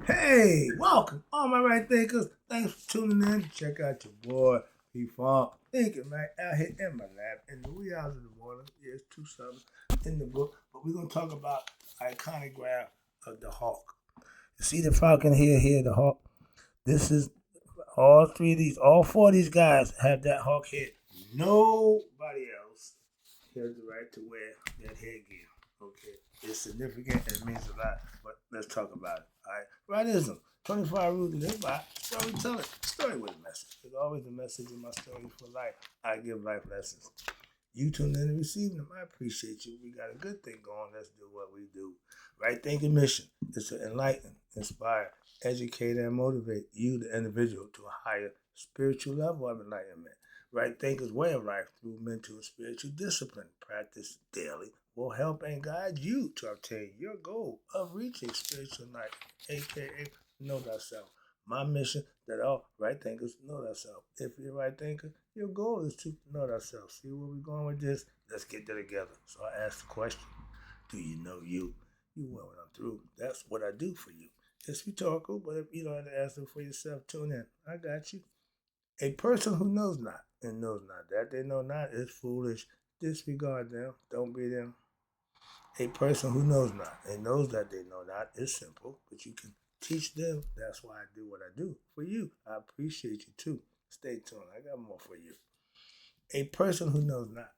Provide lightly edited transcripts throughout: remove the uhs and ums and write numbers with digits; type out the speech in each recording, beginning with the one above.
Hey, welcome, all my right thinkers. Thanks for tuning in. Check out your boy, P-Funk. Thinking, man, out here in my lab in the wee hours of the morning. Yeah, it's 2 something in the book. But we're going to talk about iconograph of the hawk. You see the falcon here, the hawk? This is all four of these guys have that hawk head. Nobody else has the right to wear that headgear. Okay, it's significant and it means a lot, but let's talk about it. All right, rightism, 25 rules to live by, storytelling, story with a message. There's always a message in my story for life. I give life lessons. You tune in and receive them. I appreciate you. We got a good thing going. Let's do what we do. Right thinking mission is to enlighten, inspire, educate, and motivate you, the individual, to a higher spiritual level of enlightenment. Right thinkers' way of life through mental and spiritual discipline, practice daily, will help and guide you to obtain your goal of reaching spiritual enlightenment, aka know thyself. My mission that all right thinkers know thyself. If you're a right thinker, your goal is to know thyself. See where we're going with this? Let's get there together. So I asked the question, do you know you? You will when I'm through. That's what I do for you. It's rhetorical, but if you don't have to answer for yourself, tune in. I got you. A person who knows not and knows not that they know not is foolish. Disregard them. Don't be them. A person who knows not and knows that they know not is simple, but you can teach them. That's why I do what I do for you. I appreciate you too. Stay tuned. I got more for you. A person who knows not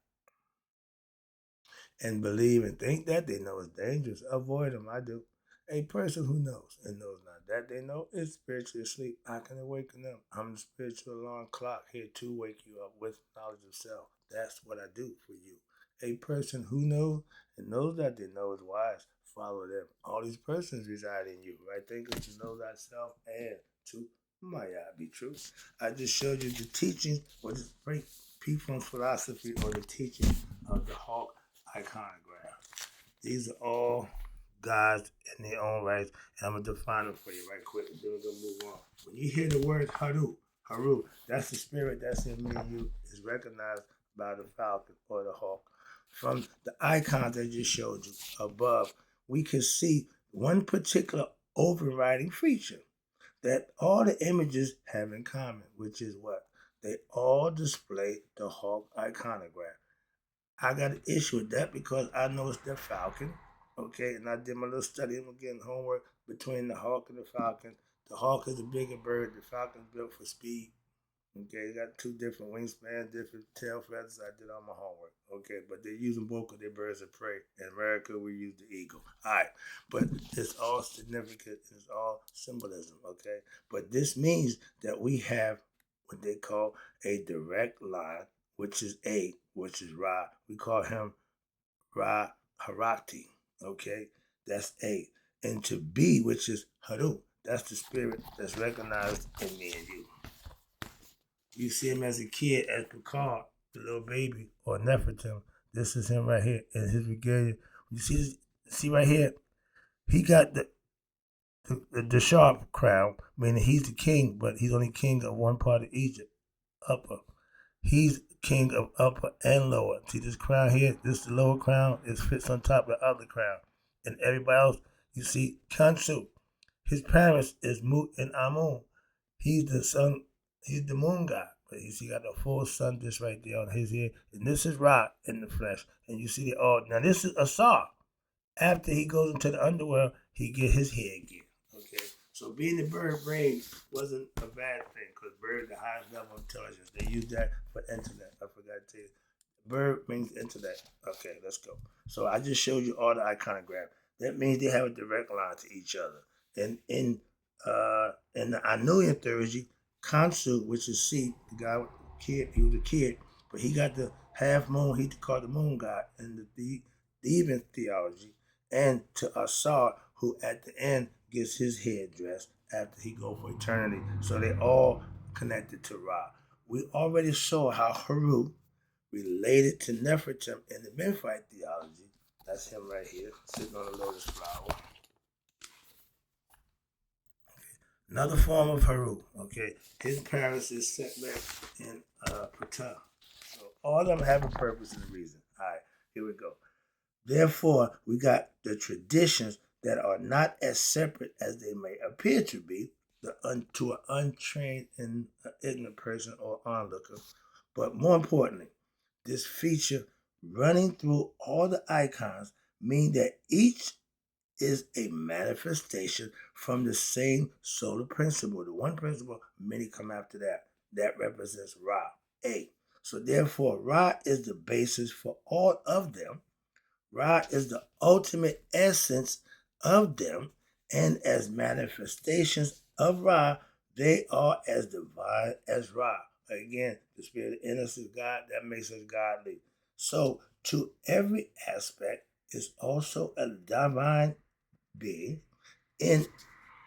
and believe and think that they know is dangerous, avoid them. I do. A person who knows and knows not that they know is spiritually asleep. I can awaken them. I'm the spiritual alarm clock here to wake you up with knowledge of self. That's what I do for you. A person who knows and knows that they know is wise. Follow them. All these persons reside in you. Right? Think to know thyself and to might be true. I just showed you the teachings or the great people's philosophy or the teaching of the hawk iconograph. These are all gods in their own rights, and I'm gonna define them for you right quick, and then we're gonna move on. When you hear the word Heru, that's the spirit that's in me and you, is recognized by the falcon or the hawk. From the icons I just showed you above, we can see one particular overriding feature that all the images have in common, which is what? They all display the hawk iconograph. I got an issue with that because I know it's the falcon, okay? And I did my little study. I'm getting homework between the hawk and the falcon. The hawk is a bigger bird. The falcon is built for speed. Okay, you got two different wingspans, different tail feathers. I did all my homework. Okay, but they're using both of their birds of prey. In America, we use the eagle. All right, but it's all significant. It's all symbolism. Okay, but this means that we have what they call a direct line, which is A, which is Ra. We call him Ra Harakti. Okay, that's A. And to B, which is Haru. That's the spirit that's recognized in me and you. You see him as a kid, as Picard, the little baby, or Nefertum. This is him right here in his regalia. You see this? See right here? He got the sharp crown, meaning he's the king, but he's only king of one part of Egypt, upper. He's king of upper and lower. See this crown here? This is the lower crown. It fits on top of the other crown. And everybody else, you see, Kansu. His parents is Mut and Amun. He's the sun. He's the moon god. But you see, got the full sun just right there on his head. And this is Ra in the flesh. And you see the all. Now this is Asar. After he goes into the underworld, he get his headgear. Okay. So being the bird brain wasn't a bad thing because bird the highest level of intelligence. They use that for intellect. I forgot to tell you. Bird means intellect. Okay, let's go. So I just showed you all the iconograph. That means they have a direct line to each other. And in the Anulian theology, Kansu, which is C, the guy with the kid, he was a kid, but he got the half moon, he called the moon god in the Theban theology, and to Asar, who at the end gets his head dressed after he go for eternity. So they all connected to Ra. We already saw how Heru related to Nefertum in the Memphite theology. That's him right here, sitting on a lotus flower. Another form of Heru, okay? His parents is set back in Ptah. So all of them have a purpose and a reason. All right, here we go. Therefore, we got the traditions that are not as separate as they may appear to be to an untrained and ignorant person or onlooker. But more importantly, this feature running through all the icons mean that each is a manifestation from the same solar principle. The one principle, many come after that. That represents Ra, A. So therefore, Ra is the basis for all of them. Ra is the ultimate essence of them, and as manifestations of Ra, they are as divine as Ra. Again, the spirit of innocence, God, that makes us godly. So, to every aspect is also a divine being. In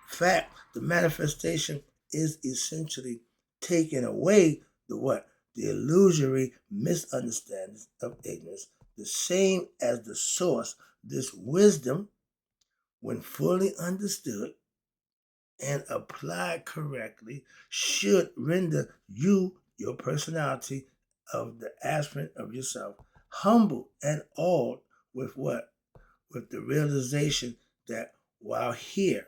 fact, the manifestation is essentially taking away the what? The illusory misunderstandings of ignorance, the same as the source. This wisdom, when fully understood and applied correctly, should render you, your personality of the aspect of yourself, humble and awed with what? With the realization that while here,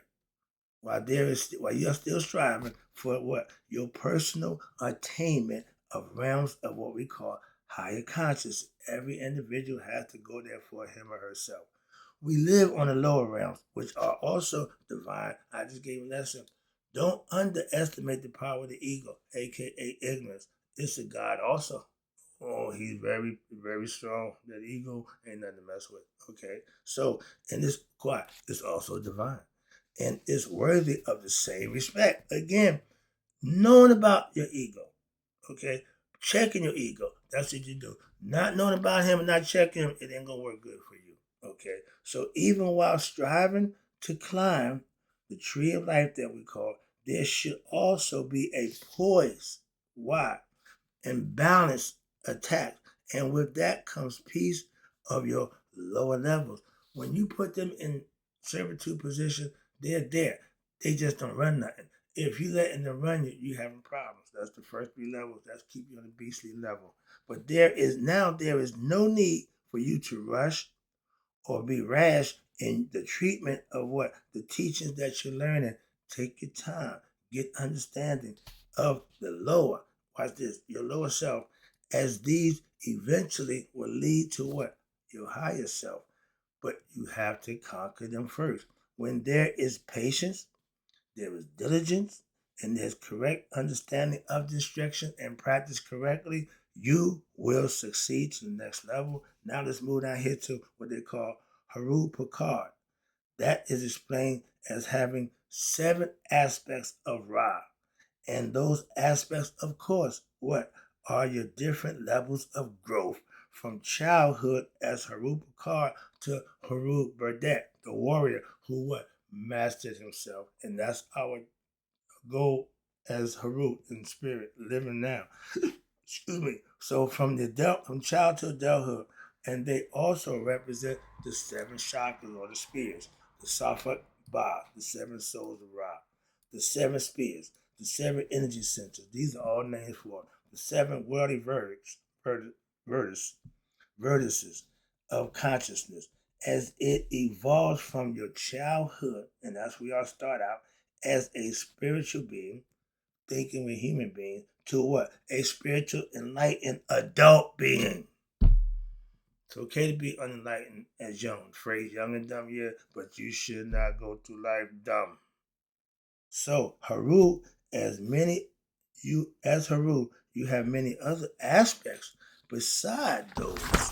while you're still striving for what? Your personal attainment of realms of what we call higher conscious. Every individual has to go there for him or herself. We live on the lower realms, which are also divine. I just gave a lesson. Don't underestimate the power of the ego, aka ignorance. It's a God also. Oh, he's very, very strong. That ego ain't nothing to mess with. Okay. So, in this quiet, it's also divine. And it's worthy of the same respect. Again, knowing about your ego. Okay. Checking your ego. That's what you do. Not knowing about him and not checking him, it ain't gonna work good for you. Okay. So even while striving to climb the tree of life that we call, there should also be a poise. Why? And balance attack. And with that comes peace of your lower levels. When you put them in servitude position, they're there. They just don't run nothing. If you letting them run you, you having problems. That's the first 3 levels. That's keep you on the beastly level. But there is no need for you to rush or be rash in the treatment of what the teachings that you're learning. Take your time, get understanding of the lower. Watch this, your lower self, as these eventually will lead to what? Your higher self. But you have to conquer them first. When there is patience, there is diligence, and there's correct understanding of the instruction and practice correctly, you will succeed to the next level. Now let's move down here to what they call Heru Picard. That is explained as having 7 aspects of Ra. And those aspects, of course, what are your different levels of growth from childhood as Heru Picard to Heru Burdett, the warrior who what mastered himself. And that's our goal as Heru in spirit, living now. Excuse me. So from child to adulthood, and they also represent the 7 chakras or the spheres, the Safat Ba, the 7 souls of Ra, the 7 spheres, the 7 energy centers. These are all names for the 7 worldly vertices of consciousness as it evolves from your childhood, and that's where y'all start out as a spiritual being thinking with human beings to what? A spiritual, enlightened adult being. It's okay to be unenlightened as young. Phrase young and dumb, yeah, but you should not go through life dumb. So Heru, Heru, you have many other aspects beside those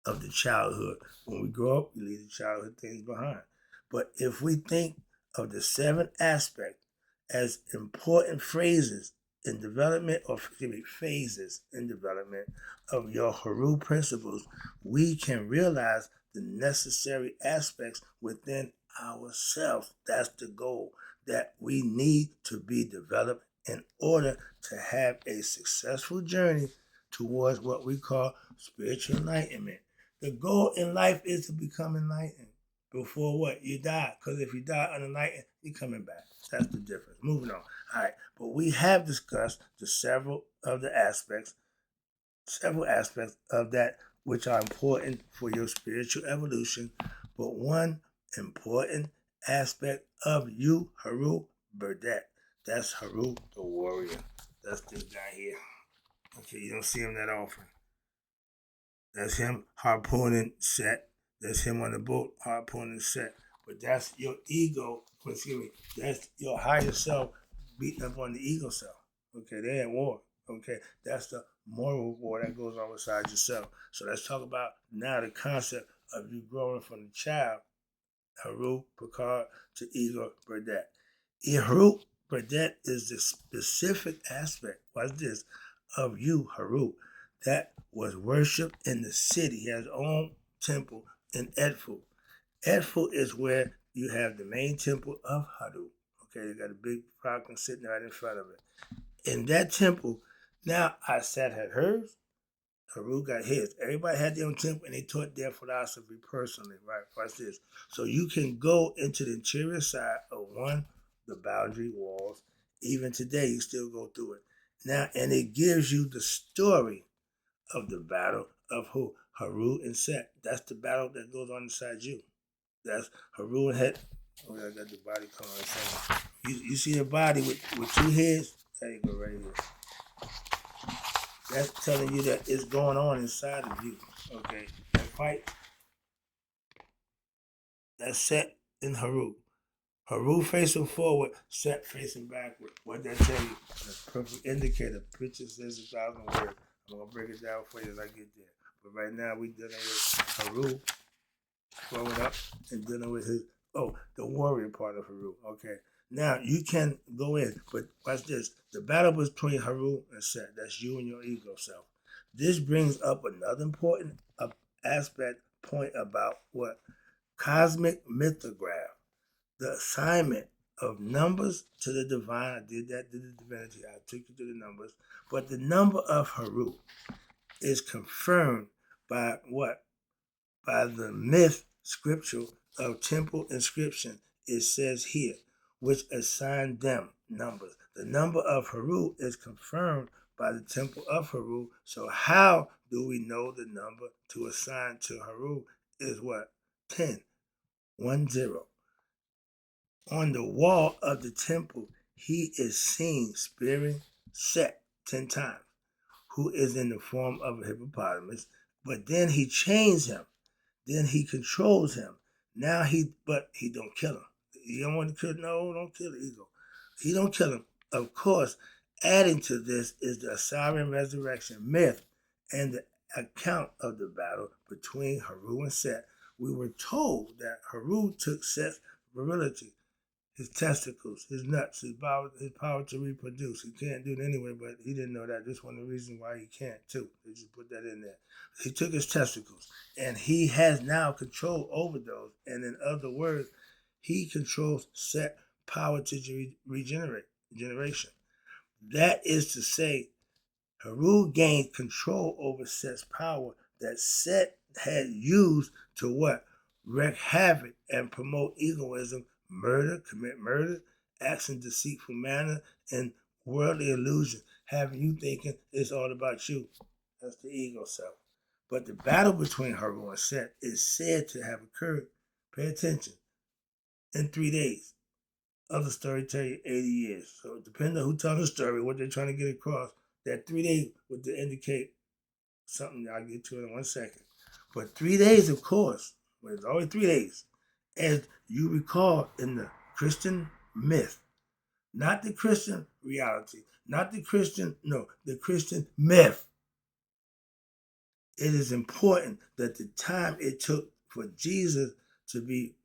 of the childhood. When we grow up, we leave the childhood things behind. But if we think of the 7 aspects as important phrases in development, or excuse me, phases in development of your Heru principles, we can realize the necessary aspects within ourselves. That's the goal that we need to be developed in order to have a successful journey towards what we call spiritual enlightenment. The goal in life is to become enlightened before what? You die. Because if you die unenlightened, you're coming back. That's the difference. Moving on. All right. But we have discussed several aspects of that which are important for your spiritual evolution. But one important aspect of you, Heru Burdett. That's Heru the warrior. That's this guy here. Okay, you don't see him that often. That's him harpooning Set. That's him on the boat harpooning Set. But that's your ego. Excuse me. That's your higher self beating up on the ego self. Okay, they're at war. Okay, that's the moral war that goes on inside yourself. So let's talk about now the concept of you growing from the child, Heru Picard, to Ego Burdett. Heru Burdett is the specific aspect, watch this, of you, Heru, that was worshipped in the city. He has his own temple in Edfu. Edfu is where you have the main temple of Heru. Okay, they got a big Falcon sitting right in front of it. In that temple, now Aset had hers, Heru got his. Everybody had their own temple and they taught their philosophy personally, right? Watch this. So you can go into the interior side of the boundary walls. Even today, you still go through it. Now, and it gives you the story of the battle of who? Heru and Set. That's the battle that goes on inside you. That's Heru and Het. Oh, I got the body color. You see the body with two heads? There you go, right here. That's telling you that it's going on inside of you. Okay, that fight, that's Set in Heru. Heru facing forward, Set facing backward. What that tell you? That's a perfect indicator. Picture says 1,000 words. I'm gonna break it down for you as I get there. But right now we dealing with Heru growing up and dealing with the warrior part of Heru. Okay. Now you can go in, but watch this. The battle between Heru and Set. That's you and your ego self. This brings up another important aspect point about what cosmic mythograph, the assignment of numbers to the divine. I did that to the divinity. I took you to the numbers, but the number of Heru is confirmed by what? By the myth scripture of temple inscription. It says here, which assigned them numbers. The number of Heru is confirmed by the temple of Heru. So how do we know the number to assign to Heru is what? 10. 1 0. On the wall of the temple, he is seen spearing Set 10 times, who is in the form of a hippopotamus. But then he chains him. Then he controls him. But he don't kill him. You don't want to kill, no, don't kill the ego. He don't kill him. Of course, adding to this is the Assyrian resurrection myth and the account of the battle between Heru and Set. We were told that Heru took Set's virility, his testicles, his nuts, his power to reproduce. He can't do it anyway, but he didn't know that. This one of the reasons why he can't, too. They just put that in there. He took his testicles, and he has now control over those. And in other words, he controls Set power to regeneration. That is to say, Heru gained control over Set's power that Set had used to what? Wreak havoc and promote egoism, commit murder, acts in deceitful manner, and worldly illusion, having you thinking it's all about you. That's the ego self. But the battle between Heru and Set is said to have occurred, pay attention, in 3 days. Other story tell you 80 years. So depending on who tells the story, what they're trying to get across, that 3 days would indicate something I'll get to in 1 second. But 3 days, of course, but it's always 3 days. As you recall in the Christian myth, not the Christian reality, the Christian myth. It is important that the time it took for Jesus to be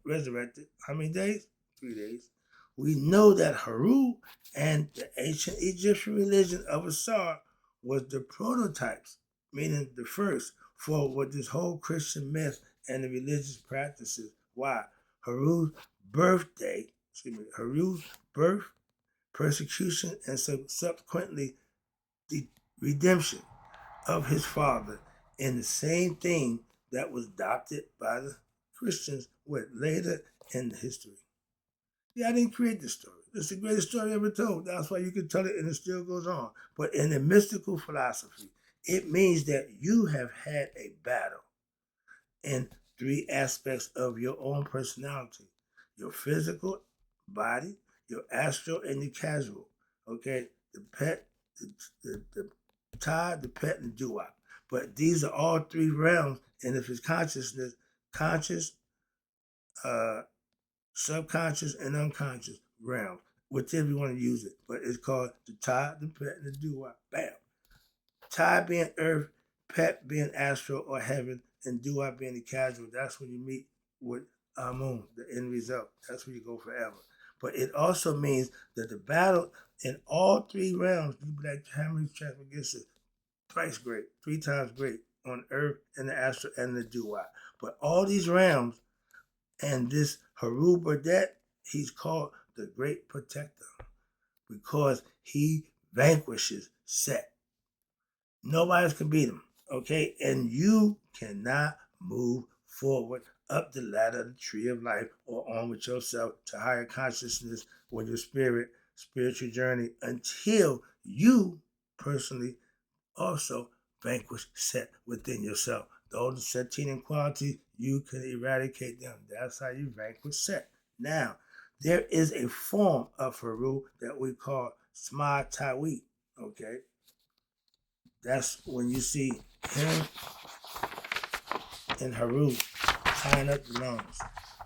resurrected, how many days? 3 days. We know that Heru and the ancient Egyptian religion of Asar was the prototypes, meaning the first, for what this whole Christian myth and the religious practices. Why? Heru's birth, persecution, and subsequently the redemption of his father, and the same thing that was adopted by the Christians later in the history. Yeah, I didn't create this story. It's the greatest story ever told. That's why you can tell it and it still goes on. But in the mystical philosophy, it means that you have had a battle. And three aspects of your own personality: your physical body, your astral, and your casual. Okay, the pet, the tie, the pet, and the doo-wop. But these are all three realms, and if it's consciousness, conscious, uh, subconscious, and unconscious realms, whichever you want to use it. But it's called the tie, the pet, and the doo-wop. Bam. Tie being earth, pet being astral or heaven, and doo-wop being the casual. That's when you meet with Amun, the end result. That's where you go forever. But it also means that the battle in all three realms, you be like how many transmigration? Twice great, three times great on earth and the astral and the doo-wop. But all these realms and this Heru Burdett, he's called the Great Protector because he vanquishes Set. Nobody can beat him, okay? And you cannot move forward up the ladder, the tree of life, or on with yourself to higher consciousness with your spiritual journey until you personally also vanquish Set within yourself. Those Setian qualities, you can eradicate them. That's how you vanquish Set. Now, there is a form of Heru that we call Sma Tawi, okay? That's when you see him and Heru tying up the lungs.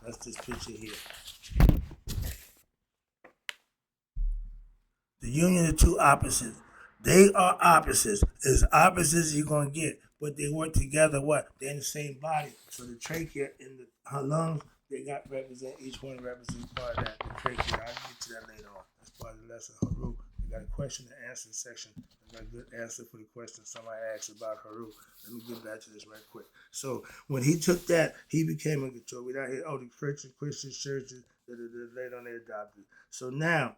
That's this picture here. The union of two opposites. They are opposites. As opposites you're going to get, but they work together. What? They're in the same body. So the trachea and her lungs, they got represent, each one represents part of that. The trachea, I'll get to that later on. That's part of the lesson. Heru. We got a question and answer section. I got a good answer for the question somebody asked about Heru. Let me get back to this right quick. So when he took that, he became in control. We don't hear, the Christian churches, later on they adopted. So now,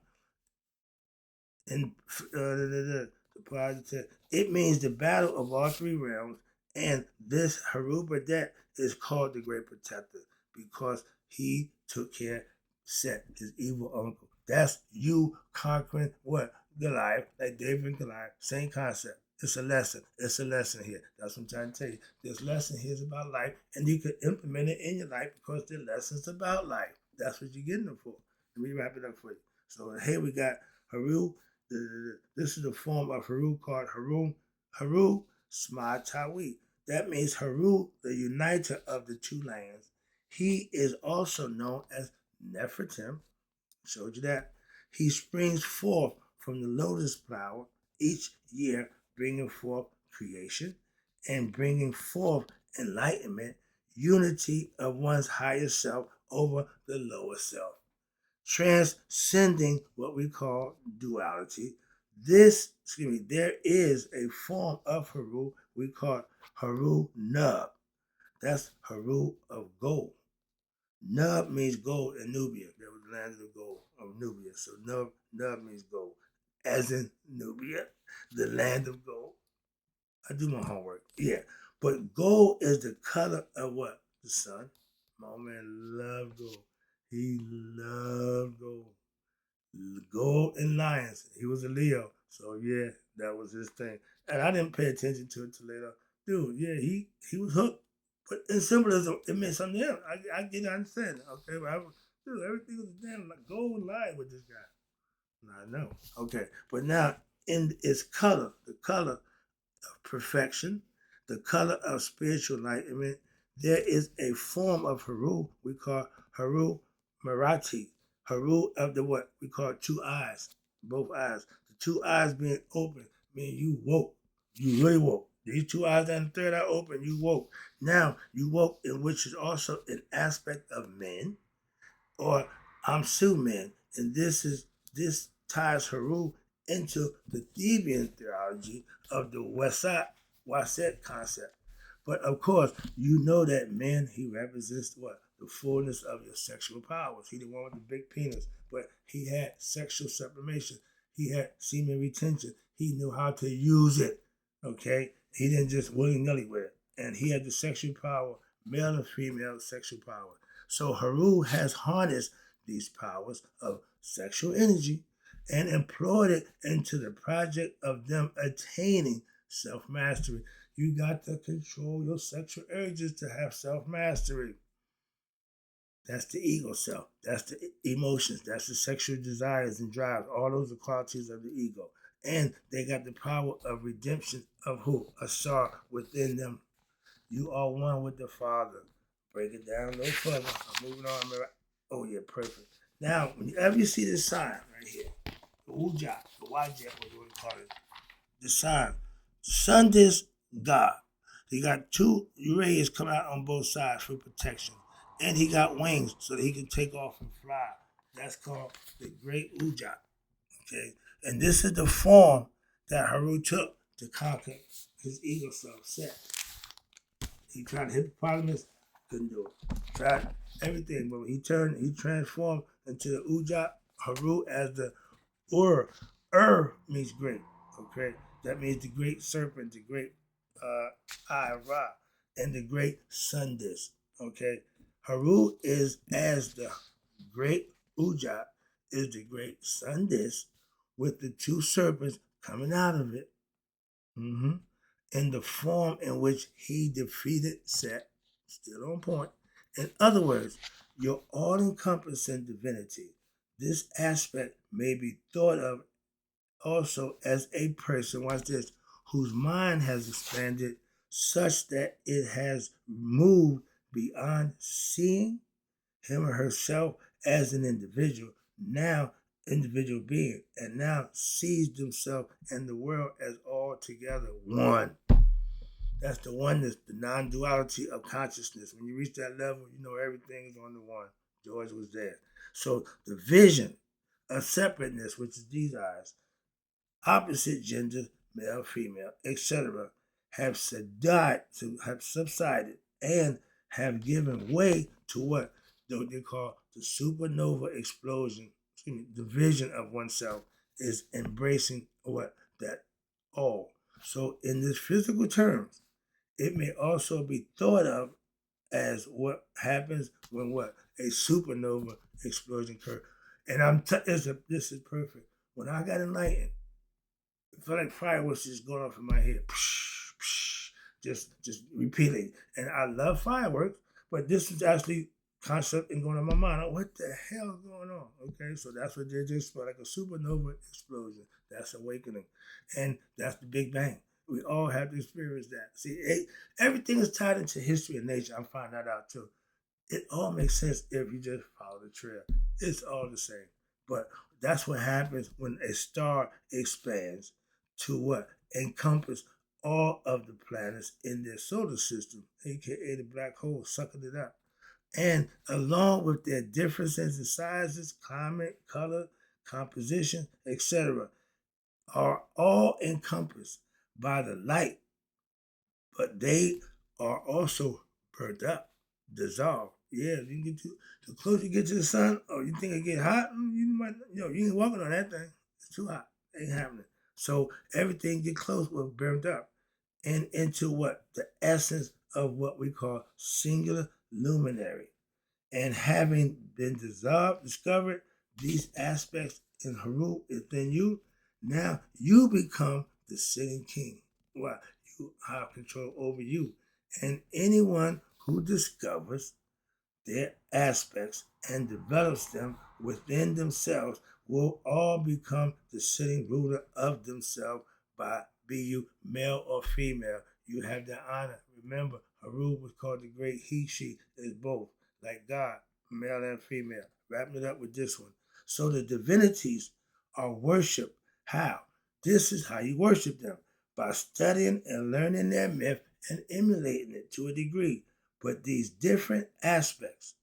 and the positive. It means the battle of all three realms, and this Heru Burdett is called the Great Protector because he took care of Set, his evil uncle. That's you conquering what? Goliath, like David and Goliath, same concept. It's a lesson. It's a lesson here. That's what I'm trying to tell you. This lesson here is about life, and you can implement it in your life because the lesson's about life. That's what you're getting it for. Let me wrap it up for you. So here we got Heru. This is the form of Heru called Heru Sma Tawi. That means Heru, the uniter of the two lands. He is also known as Nefertim. Showed you that. He springs forth from the lotus flower each year, bringing forth creation and bringing forth enlightenment, unity of one's higher self over the lower self, transcending what we call duality. There is a form of Heru we call Heru Nub. That's Heru of gold. Nub means gold in Nubia. That was the land of the gold of Nubia. So Nub means gold. As in Nubia, the land of gold. I do my homework. Yeah. But gold is the color of what? The sun. My man loved gold. He loved gold. Gold and lions. He was a Leo. So yeah, that was his thing. And I didn't pay attention to it till later. Dude, yeah, he was hooked. But in symbolism, it meant something else. I get understand. Okay, but dude, everything was damn like gold and lion with this guy. I know. Okay. But now in its color, the color of perfection, the color of spiritual enlightenment, there is a form of Heru we call Heru Marathi. Heru of the what? We call two eyes, both eyes. The two eyes being open, meaning you woke. You really woke. These two eyes and the third eye open, you woke. Now, you woke, in which is also an aspect of men, or Amsu men. And this ties Heru into the Theban theology of the Waset concept. But of course, you know that man, he represents what? The fullness of your sexual powers. He the one with the big penis, but he had sexual sublimation. He had semen retention. He knew how to use it. Okay? He didn't just willy-nilly with it. And he had the sexual power, male and female sexual power. So Heru has harnessed these powers of sexual energy and employed it into the project of them attaining self-mastery. You got to control your sexual urges to have self-mastery. That's the ego self. That's the emotions. That's the sexual desires and drives. All those are qualities of the ego. And they got the power of redemption of who? A star within them. You are one with the Father. Break it down a little further. I'm moving on. Oh, yeah, perfect. Now, whenever you see this sign right here, the Uja, the Wajah, what do we call it? The sign. Sun is God. He got two rays come out on both sides for protection. And he got wings so that he can take off and fly. That's called the Great Uja. Okay? And this is the form that Heru took to conquer his ego self set. He tried hippopotamus, couldn't do it. Tried everything, but he transformed into the Uja Heru as the Ur. Means great. Okay? That means the great serpent, the great Ra, and the great sun disk. Okay? Heru is as the great Uja is the great sun disk with the two serpents coming out of it. In the form in which he defeated Set, still on point. In other words, your all-encompassing divinity. This aspect may be thought of also as a person, watch this, whose mind has expanded such that it has moved beyond seeing him or herself as an individual, now individual being, and now sees themselves and the world as all together one. That's the oneness, the non-duality of consciousness. When you reach that level, you know everything is on the one. George was there. So the vision of separateness, which is these eyes, opposite gender, male, female, etc., have subsided and have given way to what they call the supernova explosion. The vision of oneself is embracing what that all. So in this physical terms, it may also be thought of as what happens when what a supernova explosion occurs. And this is perfect. When I got enlightened, it felt like fireworks just going off in my head, just repeating. And I love fireworks, but this is actually concept and going on my mind. What the hell is going on? Okay, so that's what they just felt like a supernova explosion. That's awakening, and that's the Big Bang. We all have to experience that. See, everything is tied into history and nature. I'm finding that out too. It all makes sense if you just follow the trail. It's all the same. But that's what happens when a star expands to what? Encompass all of the planets in their solar system, aka the black hole, sucking it up. And along with their differences in sizes, climate, color, composition, etc., are all encompassed by the light, but they are also burnt up, dissolved. Yeah, you can get the closer you get to the sun, or you think it get hot, you might, you ain't walking on that thing. It's too hot. Ain't happening. So everything get close will burnt up, and into what the essence of what we call singular luminary. And having been discovered these aspects in Heru within you, now you become the sitting king. Why? You have control over you. And anyone who discovers their aspects and develops them within themselves will all become the sitting ruler of themselves by be you male or female. You have the honor. Remember, Heru was called the great he, she is both, like God, male and female. Wrapping it up with this one. So the divinities are worshipped. How? This is how you worship them, by studying and learning their myth and emulating it to a degree. But these different aspects,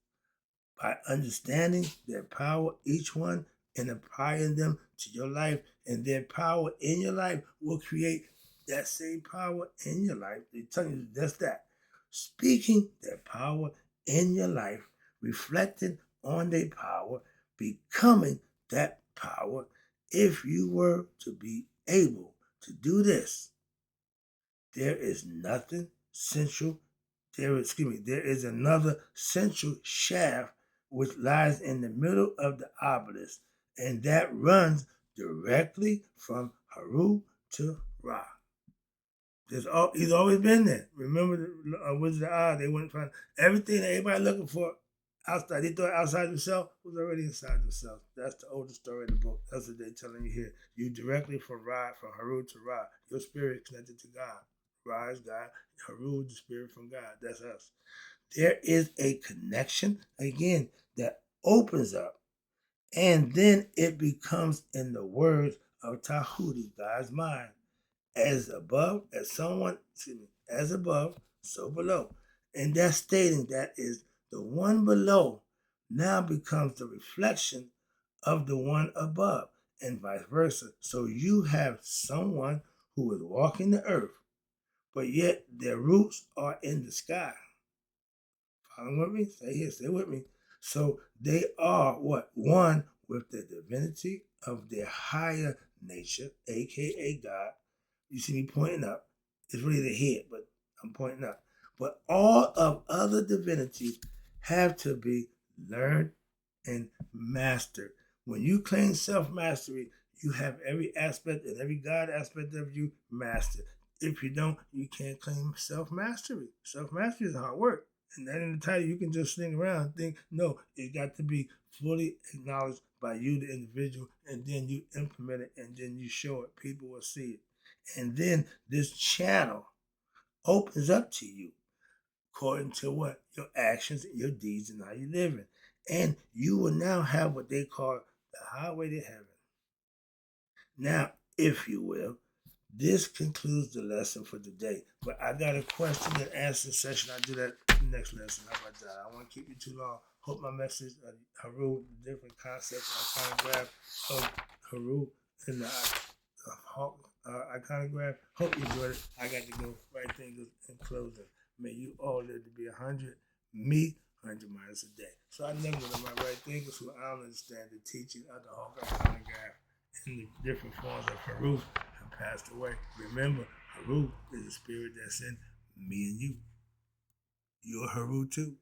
by understanding their power, each one, and applying them to your life, and their power in your life will create that same power in your life. They tell you just that. Speaking their power in your life, reflecting on their power, becoming that power. If you were to be able to do this, there is nothing central. There is another central shaft which lies in the middle of the obelisk, and that runs directly from Heru to Ra. He's always been there. Remember the Wizard of Oz? They wouldn't find everything that everybody looking for outside. They thought outside themselves was already inside themselves. That's the oldest story in the book. That's what they're telling you here. You directly from Heru to Ra. Your spirit is connected to God. Ra is God. Heru is the spirit from God. That's us. There is a connection again that opens up, and then it becomes in the words of Tahuti, God's mind. As above, as above, so below. And that's stating that is the one below now becomes the reflection of the one above, and vice versa. So you have someone who is walking the earth, but yet their roots are in the sky. Following with me? Stay here, stay with me. So they are what? One with the divinity of their higher nature, aka God. You see me pointing up. It's really the head, but I'm pointing up. But all of other divinities have to be learned and mastered. When you claim self-mastery, you have every aspect and every God aspect of you mastered. If you don't, you can't claim self-mastery. Self-mastery is hard work. And that in the title, you can just sling around and think, no, it got to be fully acknowledged by you, the individual, and then you implement it, and then you show it. People will see it. And then this channel opens up to you according to what? Your actions, your deeds, and how you living. And you will now have what they call the highway to heaven. Now, if you will, this concludes the lesson for today. But I got a question and answer session. I'll do that next lesson. How about that? I don't want to keep you too long. Hope my message, Heru, the different concepts, iconograph of Heru and the iconograph. Hope you enjoyed it. I got to go. Right thing in closing. May you all live to be 100. Me, 100 miles a day. So I never know my right thinkers who I don't understand the teaching of the Hawk iconograph in the different forms of Heru have passed away. Remember, Heru is the spirit that's in me and you. You're Heru too.